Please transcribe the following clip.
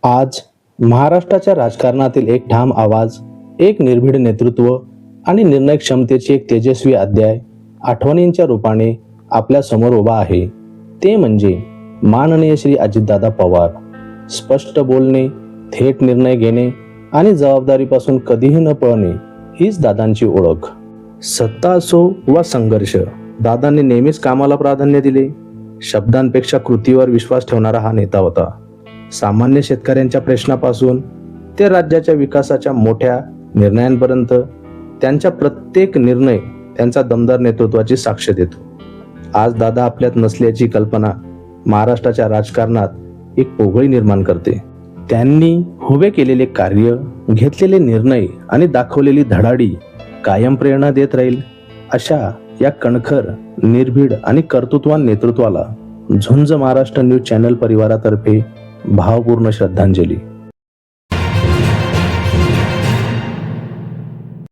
आज महाराष्ट्राच्या राजकारणातील एक ठाम आवाज, एक निर्भीड नेतृत्व आणि निर्णय क्षमतेची एक तेजस्वी अध्याय आठवणींच्या रूपाने आपल्या समोर उभा आहे. ते म्हणजे माननीय श्री अजितदादा पवार. स्पष्ट बोलणे, थेट निर्णय घेणे आणि जबाबदारीपासून कधीही न पळणे हीच दादांची ओळख. सत्ता असो वा संघर्ष, दादांनी नेहमीच कामाला प्राधान्य दिले. शब्दांपेक्षा कृतीवर विश्वास ठेवणारा हा नेता होता. सामान्य शेतकऱ्यांच्या प्रश्नापासून ते राज्याच्या विकासाच्या मोठ्या निर्णयांपर्यंत त्यांचा प्रत्येक निर्णय त्यांचा दमदार नेतृत्वाची साक्ष देतो. आज दादा आपल्यात नसल्याची कल्पना महाराष्ट्राच्या राजकारणात एक पोकळी निर्माण करते. त्यांनी उभे केलेले कार्य, घेतलेले निर्णय आणि दाखवलेली धडाडी कायम प्रेरणा देत राहील. अशा या कणखर, निर्भीड आणि कर्तृत्वान नेतृत्वाला झुंज महाराष्ट्र न्यूज चॅनल परिवारातर्फे भावपूर्ण श्रद्धांजली.